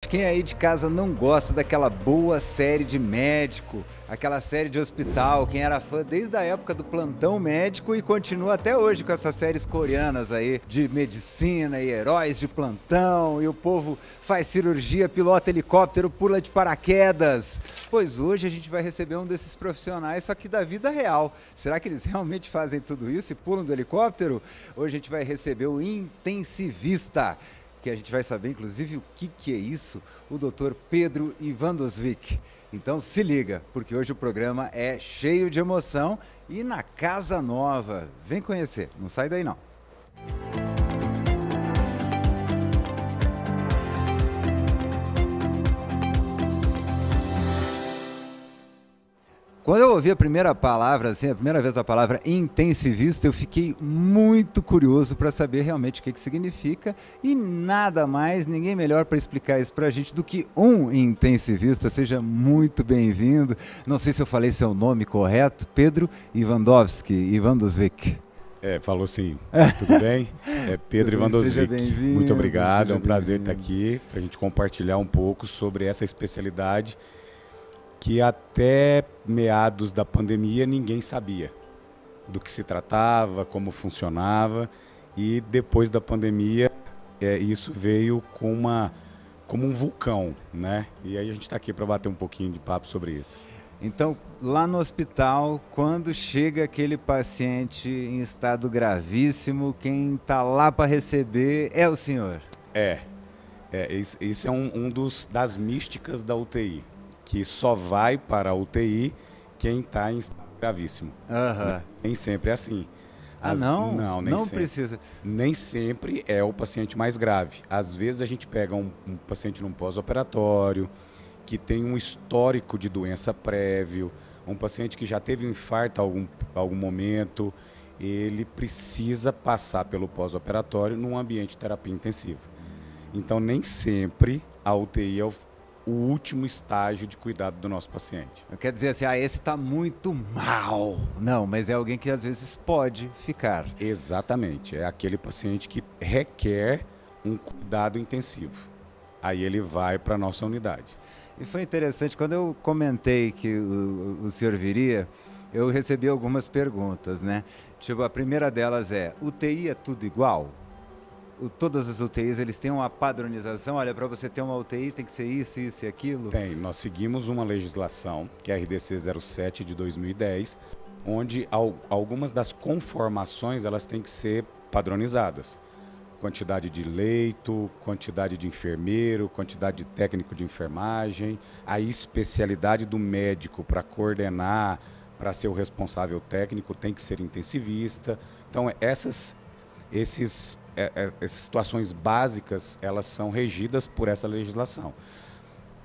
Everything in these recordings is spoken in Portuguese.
gente, quem aí de casa não gosta daquela boa série de médico, aquela série de hospital, quem era fã desde a época do Plantão Médico e continua até hoje com essas séries coreanas aí de medicina e heróis de plantão, e o povo faz cirurgia, pilota helicóptero, pula de paraquedas. Pois hoje a gente vai receber um desses profissionais, só que da vida real. Será que eles realmente fazem tudo isso e pulam do helicóptero? Hoje a gente vai receber o intensivista, que a gente vai saber, inclusive, o que é isso, o Dr. Pedro Ivandosvik. Então se liga, porque hoje o programa é cheio de emoção e na Casa Nova. Vem conhecer, não sai daí não. Quando eu ouvi a primeira palavra, assim, a primeira vez a palavra intensivista, eu fiquei muito curioso para saber realmente o que significa e nada mais, ninguém melhor para explicar isso para a gente do que um intensivista. Seja muito bem-vindo. Não sei se eu falei seu nome correto, Pedro Ivandosvik. Falou sim. Tudo bem? É Pedro Ivandosvik. Seja bem-vindo. Muito obrigado, é um prazer estar aqui para a gente compartilhar um pouco sobre essa especialidade que até meados da pandemia ninguém sabia do que se tratava, como funcionava, e depois da pandemia isso veio como um vulcão, né? E aí a gente está aqui para bater um pouquinho de papo sobre isso. Então, lá no hospital, quando chega aquele paciente em estado gravíssimo, quem está lá para receber é o senhor? Isso é das místicas da UTI, que só vai para a UTI quem está em estado gravíssimo. Uhum. Nem sempre é assim. Não? Nem não sempre. Precisa. Nem sempre é o paciente mais grave. Às vezes a gente pega um paciente num pós-operatório, que tem um histórico de doença prévio, um paciente que já teve um infarto em algum momento, ele precisa passar pelo pós-operatório num ambiente de terapia intensiva. Então nem sempre a UTI é o último estágio de cuidado do nosso paciente. Quer dizer assim, esse está muito mal. Não, mas é alguém que às vezes pode ficar. Exatamente, é aquele paciente que requer um cuidado intensivo. Aí ele vai para a nossa unidade. E foi interessante, quando eu comentei que o senhor viria, eu recebi algumas perguntas, né? Tipo, a primeira delas é, UTI é tudo igual? Todas as UTIs, eles têm uma padronização? Olha, para você ter uma UTI tem que ser isso, isso e aquilo? Tem. Nós seguimos uma legislação, que é a RDC 07 de 2010, onde algumas das conformações elas têm que ser padronizadas. Quantidade de leito, quantidade de enfermeiro, quantidade de técnico de enfermagem, a especialidade do médico para coordenar, para ser o responsável técnico, tem que ser intensivista. Então, essas situações básicas, elas são regidas por essa legislação.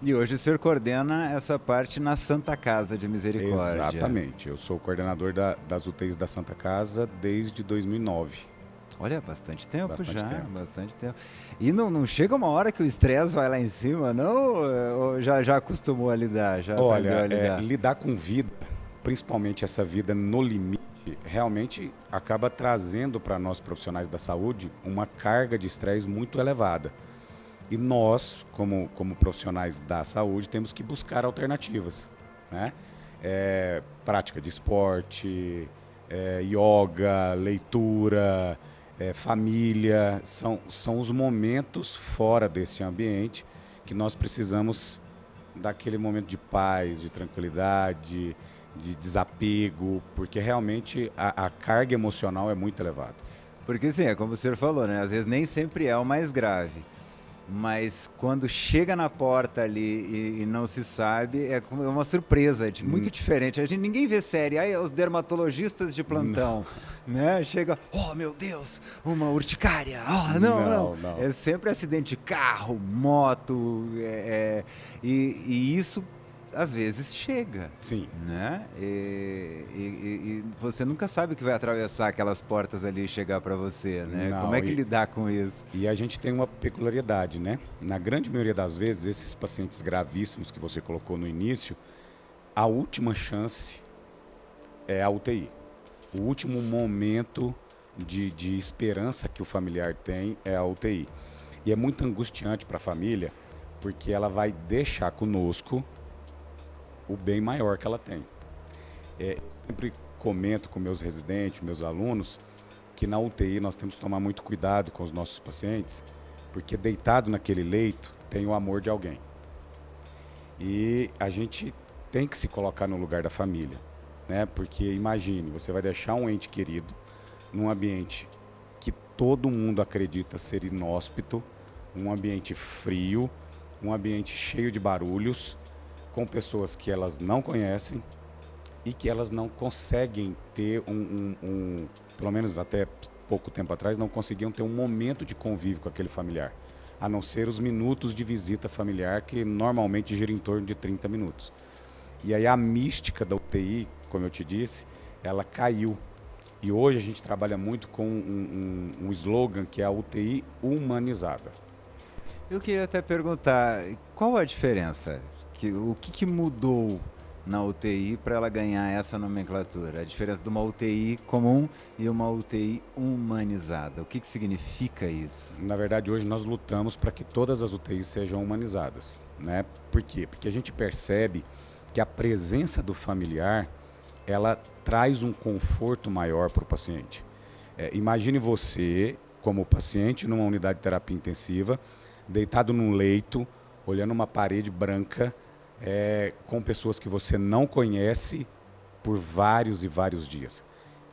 E hoje o senhor coordena essa parte na Santa Casa de Misericórdia. Exatamente. Eu sou o coordenador das UTIs da Santa Casa desde 2009. Olha, bastante tempo. Bastante tempo. E não chega uma hora que o estresse vai lá em cima, não? Ou já acostumou a lidar? Olha, lidar com vida, principalmente essa vida no limite, realmente acaba trazendo para nós profissionais da saúde uma carga de estresse muito elevada. E nós, como profissionais da saúde, temos que buscar alternativas, né? Prática de esporte, yoga, leitura, família, são os momentos fora desse ambiente que nós precisamos daquele momento de paz, de tranquilidade, de desapego, porque realmente a carga emocional é muito elevada. Porque sim, é como o senhor falou, né? Às vezes nem sempre é o mais grave, mas quando chega na porta ali e não se sabe, é uma surpresa, é muito diferente. Ninguém vê série, aí os dermatologistas de plantão, né? Chega, oh meu Deus, uma urticária, não. É sempre acidente de carro, moto, e isso às vezes chega. Sim. Né? E você nunca sabe o que vai atravessar aquelas portas ali e chegar para você, né? Não, como é que lidar com isso? E a gente tem uma peculiaridade, né? Na grande maioria das vezes, esses pacientes gravíssimos que você colocou no início, a última chance é a UTI. O último momento de esperança que o familiar tem é a UTI. E é muito angustiante para a família, porque ela vai deixar conosco o bem maior que ela tem. Eu sempre comento com meus residentes, meus alunos, que na UTI nós temos que tomar muito cuidado com os nossos pacientes, porque deitado naquele leito tem o amor de alguém. E a gente tem que se colocar no lugar da família, né? Porque imagine, você vai deixar um ente querido num ambiente que todo mundo acredita ser inóspito, um ambiente frio, um ambiente cheio de barulhos, com pessoas que elas não conhecem e que elas não conseguem ter pelo menos até pouco tempo atrás, não conseguiam ter um momento de convívio com aquele familiar, a não ser os minutos de visita familiar, que normalmente gira em torno de 30 minutos. E aí a mística da UTI, como eu te disse, ela caiu. E hoje a gente trabalha muito com um slogan que é a UTI humanizada. Eu queria até perguntar, qual a diferença? O que mudou na UTI para ela ganhar essa nomenclatura? A diferença de uma UTI comum e uma UTI humanizada. O que significa isso? Na verdade, hoje nós lutamos para que todas as UTIs sejam humanizadas, né? Por quê? Porque a gente percebe que a presença do familiar, ela traz um conforto maior para o paciente. Imagine você, como paciente, numa unidade de terapia intensiva, deitado num leito, olhando uma parede branca, com pessoas que você não conhece por vários e vários dias.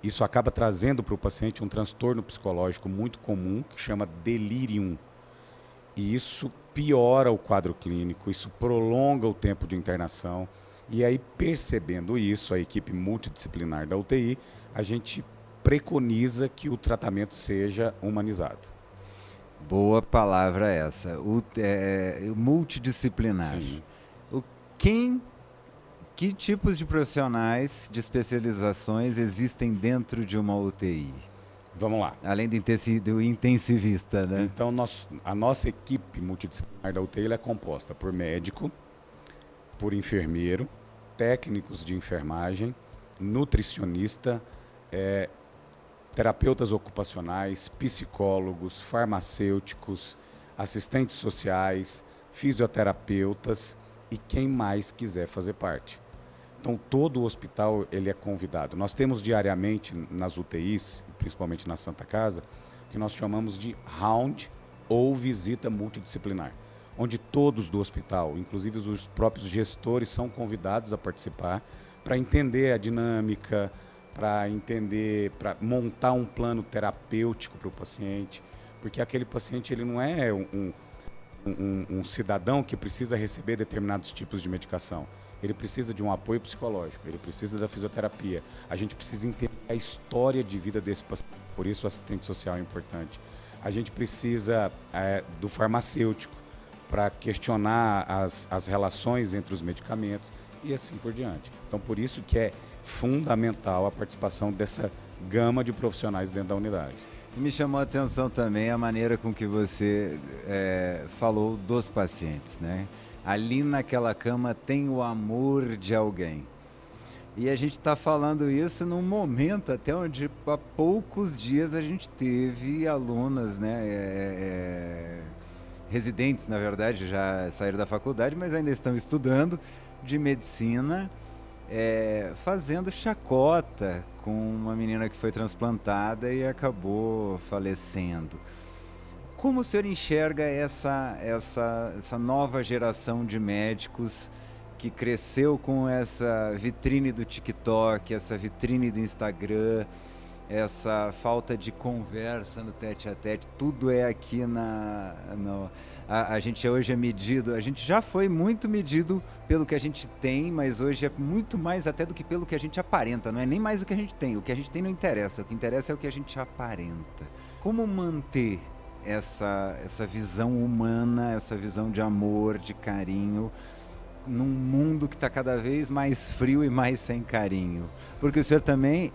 Isso acaba trazendo para o paciente um transtorno psicológico muito comum, que chama delirium. E isso piora o quadro clínico, isso prolonga o tempo de internação. E aí, percebendo isso, a equipe multidisciplinar da UTI, a gente preconiza que o tratamento seja humanizado. Boa palavra essa, multidisciplinar. Sim. Que tipos de profissionais de especializações existem dentro de uma UTI? Vamos lá. Além do intensivista, né? Então, a nossa equipe multidisciplinar da UTI é composta por médico, por enfermeiro, técnicos de enfermagem, nutricionista, terapeutas ocupacionais, psicólogos, farmacêuticos, assistentes sociais, fisioterapeutas e quem mais quiser fazer parte. Então, todo o hospital ele é convidado. Nós temos diariamente nas UTIs, principalmente na Santa Casa, que nós chamamos de round ou visita multidisciplinar, onde todos do hospital, inclusive os próprios gestores, são convidados a participar para entender a dinâmica, para montar um plano terapêutico para o paciente, porque aquele paciente ele não é um cidadão que precisa receber determinados tipos de medicação. Ele precisa de um apoio psicológico, ele precisa da fisioterapia. A gente precisa entender a história de vida desse paciente, por isso o assistente social é importante. A gente precisa do farmacêutico para questionar as relações entre os medicamentos e assim por diante. Então, por isso que é fundamental a participação dessa gama de profissionais dentro da unidade. Me chamou a atenção também a maneira com que você falou dos pacientes, né? Ali naquela cama tem o amor de alguém. E a gente está falando isso num momento até onde há poucos dias a gente teve alunas, né? Residentes, na verdade, já saíram da faculdade, mas ainda estão estudando de medicina, fazendo chacota com uma menina que foi transplantada e acabou falecendo. Como o senhor enxerga essa nova geração de médicos que cresceu com essa vitrine do TikTok, essa vitrine do Instagram, essa falta de conversa no tete-a-tete, tudo é aqui a gente hoje é medido, a gente já foi muito medido pelo que a gente tem, mas hoje é muito mais até do que pelo que a gente aparenta, não é nem mais o que a gente tem não interessa, o que interessa é o que a gente aparenta. Como manter essa visão humana, essa visão de amor, de carinho, num mundo que está cada vez mais frio e mais sem carinho? Porque o senhor também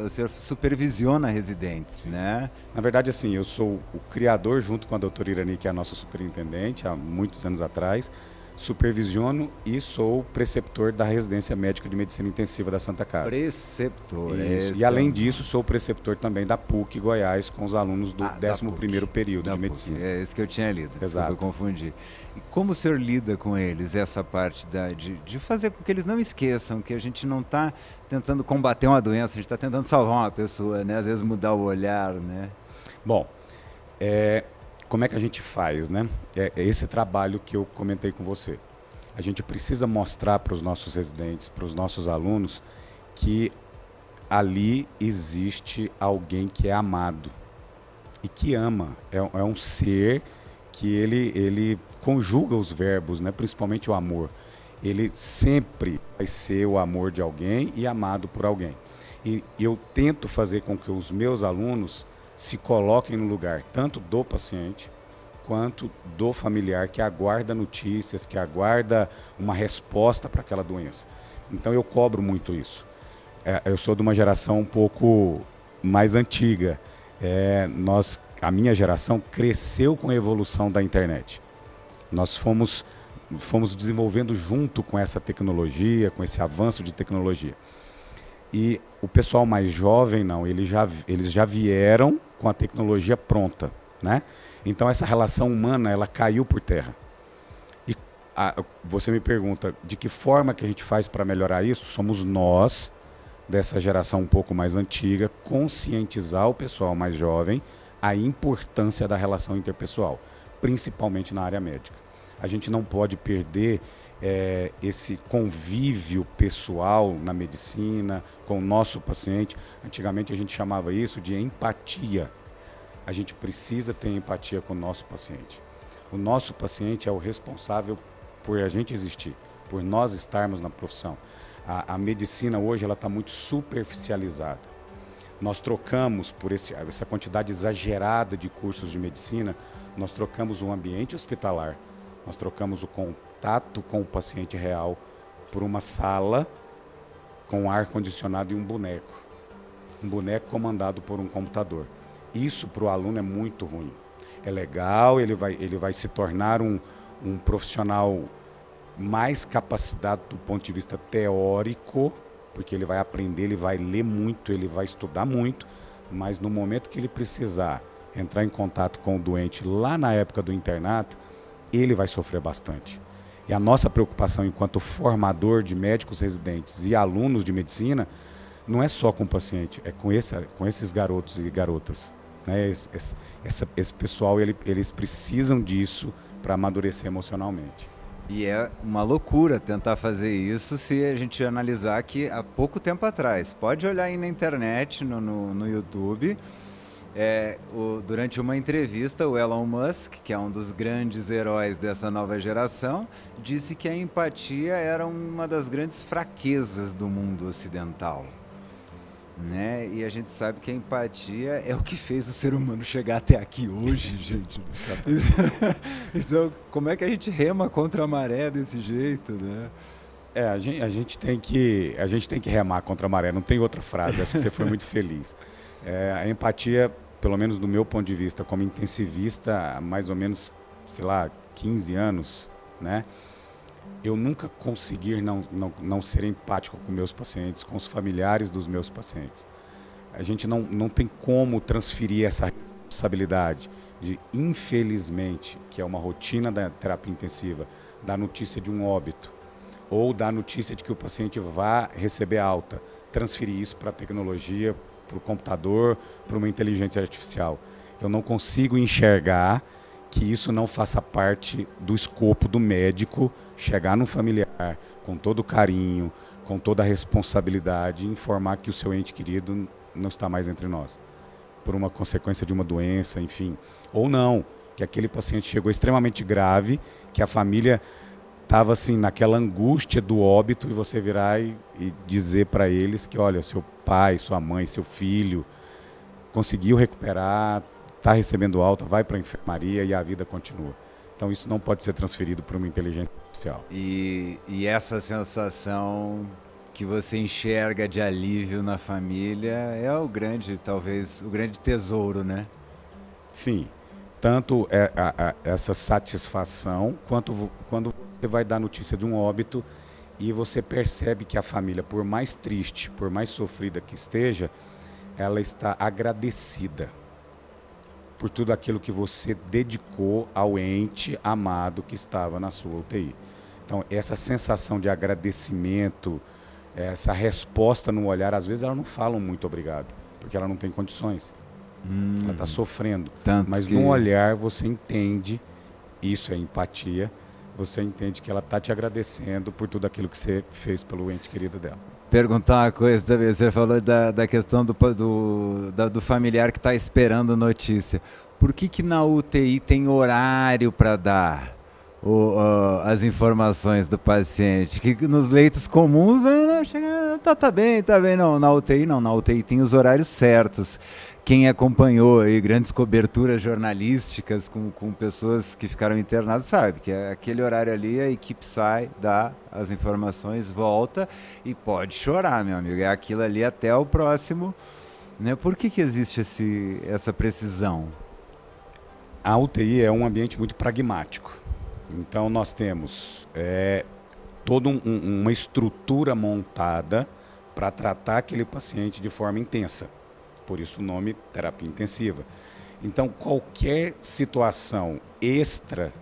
o senhor supervisiona residentes, sim, né? Na verdade, assim, eu sou o criador, junto com a doutora Irani, que é a nossa superintendente, há muitos anos atrás, supervisiono e sou preceptor da Residência Médica de Medicina Intensiva da Santa Casa. Preceptor. Isso. E além disso, sou preceptor também da PUC Goiás com os alunos do 11º período de medicina. É esse que eu tinha lido, exato. Eu confundi. E como o senhor lida com eles, essa parte de fazer com que eles não esqueçam que a gente não está tentando combater uma doença, a gente está tentando salvar uma pessoa, né? Às vezes mudar o olhar, né? Bom, como é que a gente faz, né? É esse trabalho que eu comentei com você. A gente precisa mostrar para os nossos residentes, para os nossos alunos, que ali existe alguém que é amado e que ama. É um ser que ele conjuga os verbos, né? Principalmente o amor. Ele sempre vai ser o amor de alguém e amado por alguém. E eu tento fazer com que os meus alunos se coloquem no lugar tanto do paciente quanto do familiar que aguarda notícias, que aguarda uma resposta para aquela doença. Então eu cobro muito isso. Eu sou de uma geração um pouco mais antiga. A minha geração cresceu com a evolução da internet. Nós fomos desenvolvendo junto com essa tecnologia, com esse avanço de tecnologia. E o pessoal mais jovem, não, eles já vieram com a tecnologia pronta, né? Então essa relação humana, ela caiu por terra. E você me pergunta, de que forma que a gente faz para melhorar isso? Somos nós, dessa geração um pouco mais antiga, conscientizar o pessoal mais jovem a importância da relação interpessoal, principalmente na área médica. A gente não pode perder esse convívio pessoal na medicina, com o nosso paciente. Antigamente a gente chamava isso de empatia. A gente precisa ter empatia com o nosso paciente. O nosso paciente é o responsável por a gente existir, por nós estarmos na profissão. A medicina hoje está muito superficializada. Nós trocamos, por essa quantidade exagerada de cursos de medicina, nós trocamos o ambiente hospitalar, nós trocamos o contato com o paciente real por uma sala com ar-condicionado e um boneco comandado por um computador. Isso para o aluno é muito ruim. É legal, ele vai se tornar um profissional mais capacitado do ponto de vista teórico, porque ele vai aprender, ele vai ler muito, ele vai estudar muito, mas no momento que ele precisar entrar em contato com o doente lá na época do internato, ele vai sofrer bastante. E a nossa preocupação enquanto formador de médicos residentes e alunos de medicina não é só com o paciente, é com esses garotos e garotas. Né? Esse pessoal, eles precisam disso para amadurecer emocionalmente. E é uma loucura tentar fazer isso se a gente analisar que há pouco tempo atrás, pode olhar aí na internet, no YouTube, durante uma entrevista, o Elon Musk, que é um dos grandes heróis dessa nova geração, disse que a empatia era uma das grandes fraquezas do mundo ocidental. Né? E a gente sabe que a empatia é o que fez o ser humano chegar até aqui hoje, gente. Então, como é que a gente rema contra a maré desse jeito, né? A gente tem que remar contra a maré, não tem outra frase, acho que você foi muito feliz. A empatia, pelo menos do meu ponto de vista, como intensivista há mais ou menos, 15 anos, né? Eu nunca consegui não ser empático com meus pacientes, com os familiares dos meus pacientes. A gente não tem como transferir essa responsabilidade de, infelizmente, que é uma rotina da terapia intensiva, da notícia de um óbito ou da notícia de que o paciente vai receber alta, transferir isso para a tecnologia, para o computador, para uma inteligência artificial. Eu não consigo enxergar que isso não faça parte do escopo do médico chegar no familiar com todo o carinho, com toda a responsabilidade e informar que o seu ente querido não está mais entre nós, por uma consequência de uma doença, enfim. Ou não, que aquele paciente chegou extremamente grave, que a família estava assim, naquela angústia do óbito, e você virar e dizer para eles que, olha, seu pai, sua mãe, seu filho conseguiu recuperar, está recebendo alta, vai para a enfermaria e a vida continua. Então isso não pode ser transferido para uma inteligência artificial. E essa sensação que você enxerga de alívio na família é talvez o grande tesouro, né? Sim. tanto essa satisfação, quanto quando você vai dar notícia de um óbito e você percebe que a família, por mais triste, por mais sofrida que esteja, ela está agradecida por tudo aquilo que você dedicou ao ente amado que estava na sua UTI. Então, essa sensação de agradecimento, essa resposta no olhar, às vezes ela não fala um muito obrigado, porque ela não tem condições. Ela está sofrendo. Mas no olhar você entende, isso é empatia, você entende que ela está te agradecendo por tudo aquilo que você fez pelo ente querido dela. Perguntar uma coisa também, você falou da questão do familiar que está esperando notícia. Por que na UTI tem horário para dar as informações do paciente? Que nos leitos comuns, chega, tá bem, não. Na UTI não, na UTI tem os horários certos. Quem acompanhou aí grandes coberturas jornalísticas com pessoas que ficaram internadas sabe que aquele horário ali a equipe sai, dá as informações, volta e pode chorar, meu amigo. É aquilo ali até o próximo. Né? Por que existe essa precisão? A UTI é um ambiente muito pragmático. Então nós temos toda uma estrutura montada para tratar aquele paciente de forma intensa. Por isso o nome terapia intensiva. Então qualquer situação extra,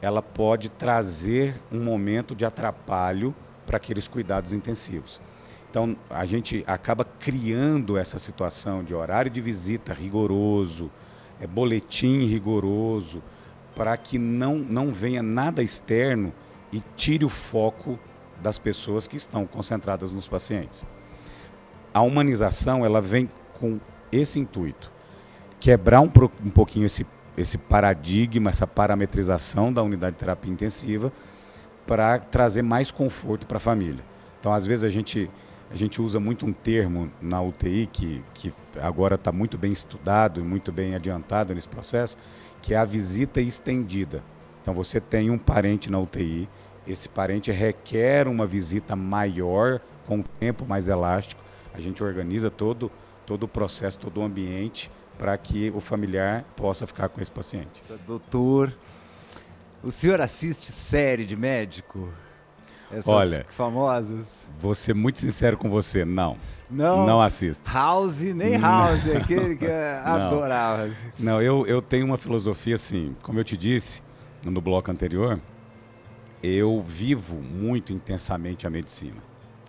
ela pode trazer um momento de atrapalho para aqueles cuidados intensivos. Então a gente acaba criando essa situação de horário de visita rigoroso, boletim rigoroso, para que não venha nada externo e tire o foco das pessoas que estão concentradas nos pacientes. A humanização, ela vem com esse intuito, quebrar um pouquinho esse paradigma, essa parametrização da unidade de terapia intensiva para trazer mais conforto para a família. Então, às vezes, a gente usa muito um termo na UTI que agora está muito bem estudado e muito bem adiantado nesse processo, que é a visita estendida. Então, você tem um parente na UTI, esse parente requer uma visita maior, com um tempo mais elástico. A gente organiza todo o processo, todo o ambiente para que o familiar possa ficar com esse paciente. Doutor, o senhor assiste série de médico? Essas Olha, famosas? Vou ser muito sincero com você, não. Não? Não assisto. House, nem House, aquele que adorava. Não, eu tenho uma filosofia assim, como eu te disse no bloco anterior, eu vivo muito intensamente a medicina.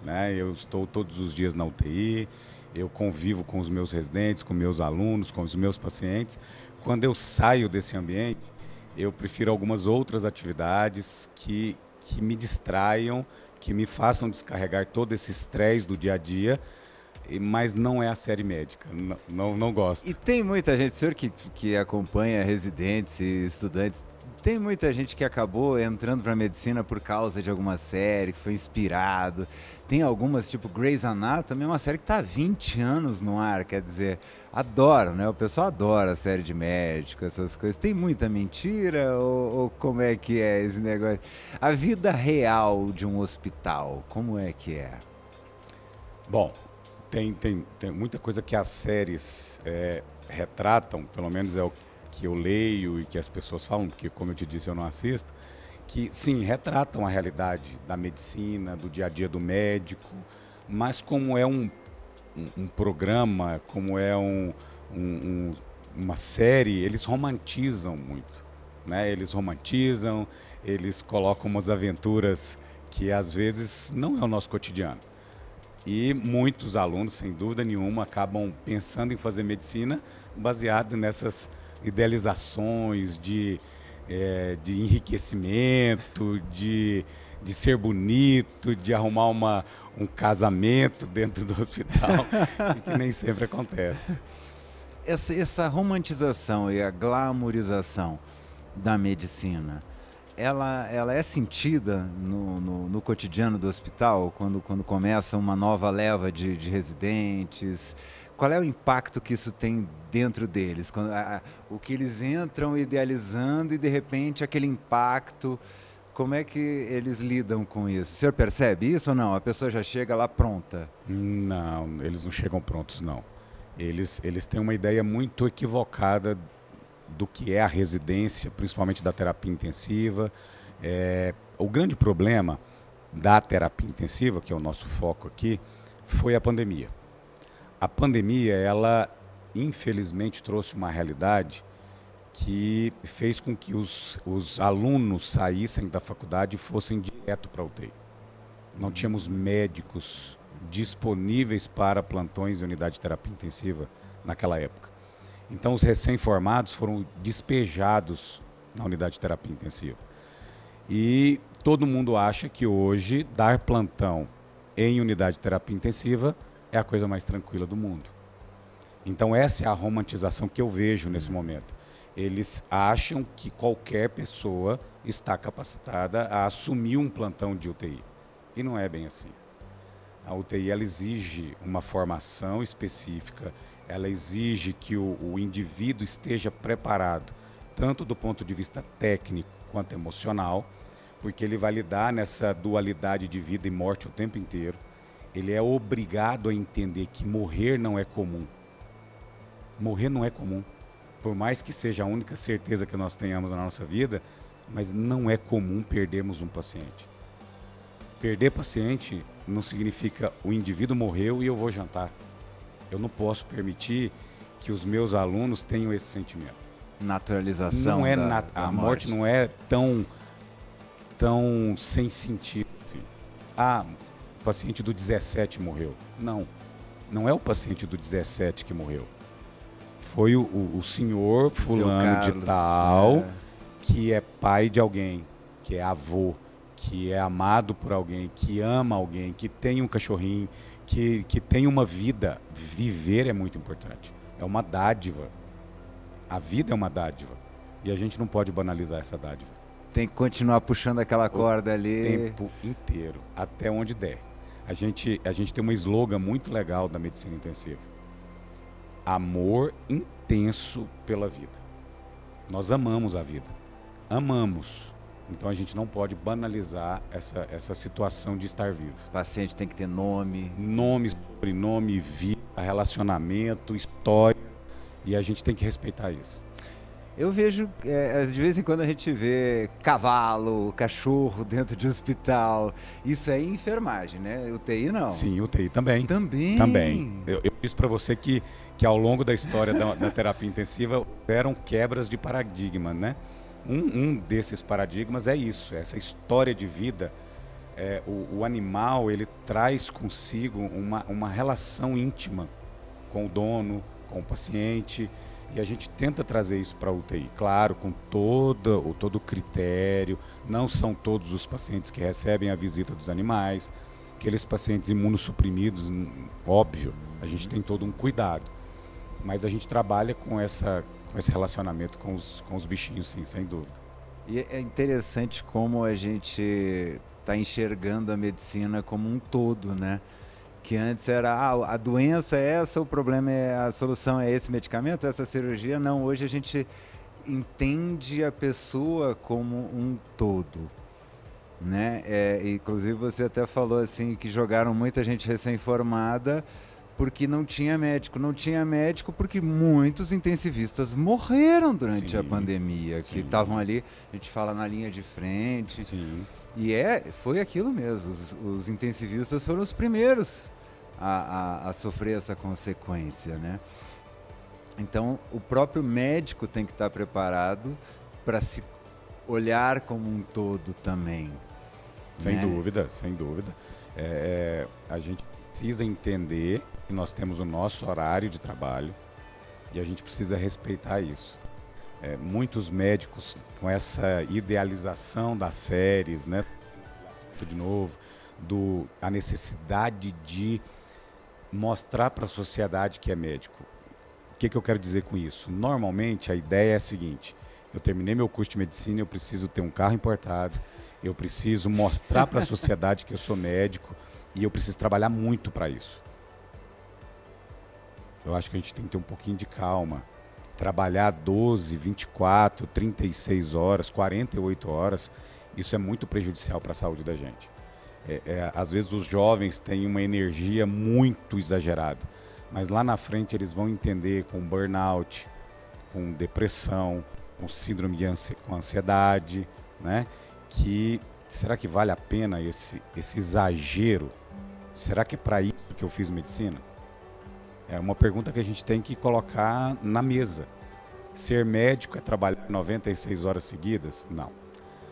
Né? Eu estou todos os dias na UTI, eu convivo com os meus residentes, com meus alunos, com os meus pacientes. Quando eu saio desse ambiente, eu prefiro algumas outras atividades que me distraiam, que me façam descarregar todo esse estresse do dia a dia, mas não é a série médica, não gosto. E tem muita gente, o senhor que acompanha residentes e estudantes, tem muita gente que acabou entrando para a medicina por causa de alguma série, que foi inspirado. Tem algumas, tipo Grey's Anatomy, é uma série que está há 20 anos no ar, quer dizer, adoro, né? O pessoal adora a série de médico, essas coisas. Tem muita mentira ou como é que é esse negócio? A vida real de um hospital, como é que é? Bom, tem muita coisa que as séries retratam, pelo menos é o que eu leio e que as pessoas falam, porque, como eu te disse, eu não assisto, que, sim, retratam a realidade da medicina, do dia a dia do médico, mas como é um programa, como é uma série, eles romantizam muito, né? Eles romantizam, eles colocam umas aventuras que, às vezes, não é o nosso cotidiano. E muitos alunos, sem dúvida nenhuma, acabam pensando em fazer medicina baseado nessas idealizações de enriquecimento, de ser bonito, de arrumar um casamento dentro do hospital, que nem sempre acontece. Essa romantização e a glamorização da medicina, ela é sentida no cotidiano do hospital, quando começa uma nova leva de residentes? Qual é o impacto que isso tem dentro deles? O que eles entram idealizando e, de repente, aquele impacto, como é que eles lidam com isso? O senhor percebe isso ou não? A pessoa já chega lá pronta? Não, eles não chegam prontos, não. Eles têm uma ideia muito equivocada do que é a residência, principalmente da terapia intensiva. O grande problema da terapia intensiva, que é o nosso foco aqui, foi a pandemia. A pandemia, ela infelizmente trouxe uma realidade que fez com que os alunos saíssem da faculdade e fossem direto para a UTI. Não tínhamos médicos disponíveis para plantões e unidade de terapia intensiva naquela época. Então, os recém-formados foram despejados na unidade de terapia intensiva. E todo mundo acha que hoje dar plantão em unidade de terapia intensiva é a coisa mais tranquila do mundo. Então, essa é a romantização que eu vejo nesse momento. Eles acham que qualquer pessoa está capacitada a assumir um plantão de UTI. E não é bem assim. A UTI, ela exige uma formação específica, ela exige que o indivíduo esteja preparado, tanto do ponto de vista técnico quanto emocional, porque ele vai lidar nessa dualidade de vida e morte o tempo inteiro. Ele é obrigado a entender que morrer não é comum. Morrer não é comum. Por mais que seja a única certeza que nós tenhamos na nossa vida, mas não é comum perdermos um paciente. Perder paciente não significa o indivíduo morreu e eu vou jantar. Eu não posso permitir que os meus alunos tenham esse sentimento. Naturalização não é da a morte não é tão sem sentido assim. O paciente do 17 morreu. Não é o paciente do 17 que morreu. Foi o senhor fulano de tal, que é pai de alguém, que é avô, que é amado por alguém, que ama alguém, que tem um cachorrinho, que tem uma vida. Viver é muito importante. É uma dádiva. A vida é uma dádiva. E a gente não pode banalizar essa dádiva. Tem que continuar puxando aquela corda ali. O tempo inteiro, até onde der. A gente tem uma slogan muito legal da medicina intensiva. Amor intenso pela vida. Nós amamos a vida. Amamos. Então a gente não pode banalizar essa situação de estar vivo. O paciente tem que ter nome. Nome, sobrenome, vida, relacionamento, história. E a gente tem que respeitar isso. Eu vejo, de vez em quando a gente vê cavalo, cachorro dentro de hospital. Isso é enfermagem, né? UTI não. Sim, UTI também. Também. Eu disse para você que ao longo da história da terapia intensiva houveram quebras de paradigma, né? Um desses paradigmas é isso, essa história de vida. O animal, ele traz consigo uma relação íntima com o dono, com o paciente. E a gente tenta trazer isso para a UTI, claro, com todo o critério. Não são todos os pacientes que recebem a visita dos animais. Aqueles pacientes imunossuprimidos, óbvio, a gente tem todo um cuidado. Mas a gente trabalha com esse relacionamento com os bichinhos, sim, sem dúvida. E é interessante como a gente está enxergando a medicina como um todo, né? Que antes era, a doença é essa, o problema a solução é esse medicamento, essa cirurgia. Não, hoje a gente entende a pessoa como um todo, né? Inclusive você até falou assim que jogaram muita gente recém-formada porque não tinha médico. Não tinha médico porque muitos intensivistas morreram durante a pandemia, que estavam ali, a gente fala, na linha de frente. Sim. E foi aquilo mesmo, os intensivistas foram os primeiros a sofrer essa consequência, né? Então, o próprio médico tem que estar preparado para se olhar como um todo também. Sem dúvida, sem dúvida. A gente precisa entender que nós temos o nosso horário de trabalho e a gente precisa respeitar isso. Muitos médicos com essa idealização das séries, né? De novo, a necessidade de mostrar para a sociedade que é médico. O que eu quero dizer com isso? Normalmente a ideia é a seguinte: eu terminei meu curso de medicina, eu preciso ter um carro importado, eu preciso mostrar para a sociedade que eu sou médico e eu preciso trabalhar muito para isso. Eu acho que a gente tem que ter um pouquinho de calma. Trabalhar 12, 24, 36 horas, 48 horas, isso é muito prejudicial para a saúde da gente. Às vezes os jovens têm uma energia muito exagerada, mas lá na frente eles vão entender com burnout, com depressão, com síndrome com ansiedade, né? Que será que vale a pena esse exagero? Será que é para isso que eu fiz medicina? É uma pergunta que a gente tem que colocar na mesa. Ser médico é trabalhar 96 horas seguidas? Não.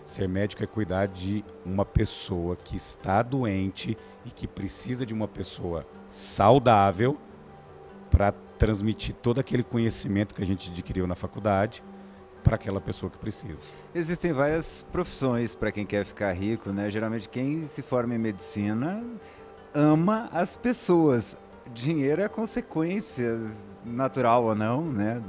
Ser médico é cuidar de uma pessoa que está doente e que precisa de uma pessoa saudável para transmitir todo aquele conhecimento que a gente adquiriu na faculdade para aquela pessoa que precisa. Existem várias profissões para quem quer ficar rico, né? Geralmente quem se forma em medicina ama as pessoas. Dinheiro é consequência, natural ou não, né?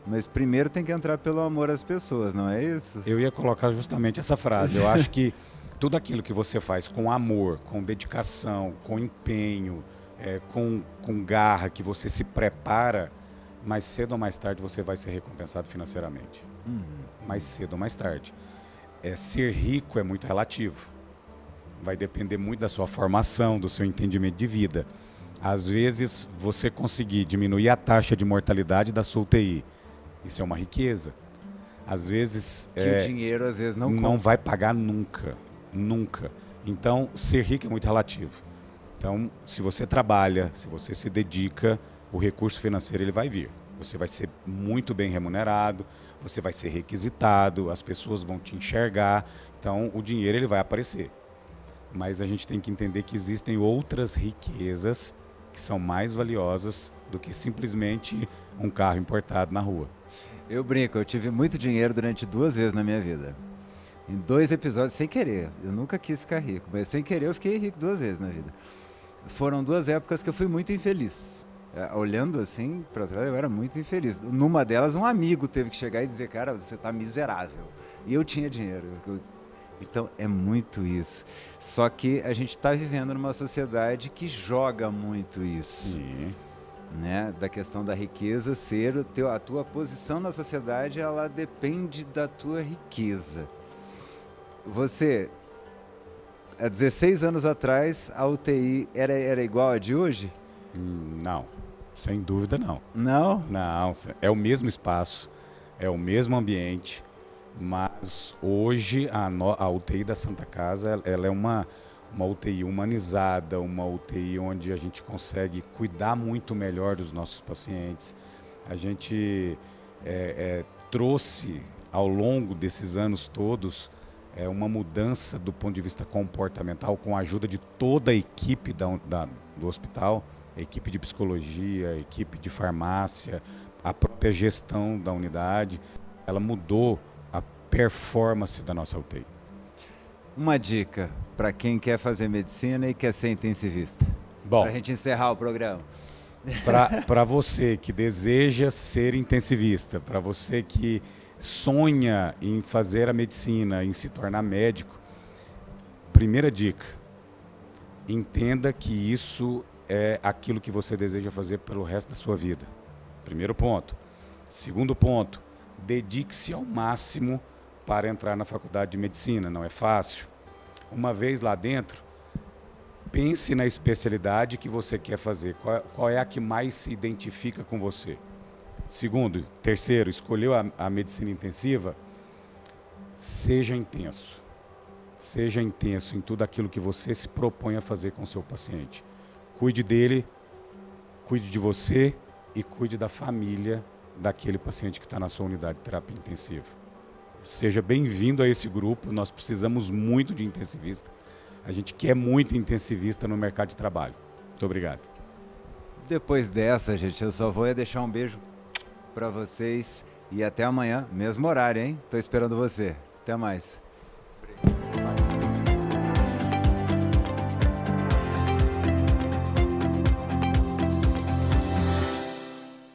Mas primeiro tem que entrar pelo amor às pessoas, não é isso? Eu ia colocar justamente essa frase. Eu acho que tudo aquilo que você faz com amor, com dedicação, com empenho, com garra, que você se prepara, mais cedo ou mais tarde você vai ser recompensado financeiramente. Mais cedo ou mais tarde. Ser rico é muito relativo. Vai depender muito da sua formação, do seu entendimento de vida. Às vezes, você conseguir diminuir a taxa de mortalidade da sua UTI, isso é uma riqueza. Às vezes... Que o dinheiro, às vezes, não vai pagar nunca. Nunca. Então, ser rico é muito relativo. Então, se você trabalha, se você se dedica, o recurso financeiro ele vai vir. Você vai ser muito bem remunerado, você vai ser requisitado, as pessoas vão te enxergar. Então, o dinheiro ele vai aparecer. Mas a gente tem que entender que existem outras riquezas que são mais valiosas do que simplesmente um carro importado na rua. Eu brinco, eu tive muito dinheiro durante 2 vezes na minha vida. Em 2 episódios, sem querer. Eu nunca quis ficar rico, mas sem querer eu fiquei rico 2 vezes na vida. Foram 2 épocas que eu fui muito infeliz. Olhando assim para trás, eu era muito infeliz. Numa delas, um amigo teve que chegar e dizer, cara, você tá miserável. E eu tinha dinheiro. Então, é muito isso. Só que a gente está vivendo numa sociedade que joga muito isso. Sim. Né? Da questão da riqueza ser a tua posição na sociedade, ela depende da tua riqueza. Você, há 16 anos atrás, a UTI era igual a de hoje? Não, sem dúvida não. Não? Não, é o mesmo espaço, é o mesmo ambiente, mas hoje a UTI da Santa Casa ela é uma UTI humanizada, uma UTI onde a gente consegue cuidar muito melhor dos nossos pacientes. A gente trouxe ao longo desses anos todos uma mudança do ponto de vista comportamental com a ajuda de toda a equipe do hospital, a equipe de psicologia, a equipe de farmácia, a própria gestão da unidade. Ela mudou a performance da nossa UTI. Uma dica para quem quer fazer medicina e quer ser intensivista. Bom, para a gente encerrar o programa. Para você que deseja ser intensivista, para você que sonha em fazer a medicina, em se tornar médico, primeira dica, entenda que isso é aquilo que você deseja fazer pelo resto da sua vida. Primeiro ponto. Segundo ponto, dedique-se ao máximo para entrar na faculdade de medicina, não é fácil. Uma vez lá dentro, pense na especialidade que você quer fazer, qual é a que mais se identifica com você. Segundo, terceiro, escolheu a medicina intensiva, seja intenso. Seja intenso em tudo aquilo que você se propõe a fazer com o seu paciente. Cuide dele, cuide de você e cuide da família daquele paciente que está na sua unidade de terapia intensiva. Seja bem-vindo a esse grupo, nós precisamos muito de intensivista. A gente quer muito intensivista no mercado de trabalho. Muito obrigado. Depois dessa, gente, eu só vou deixar um beijo para vocês e até amanhã, mesmo horário, hein? Tô esperando você. Até mais.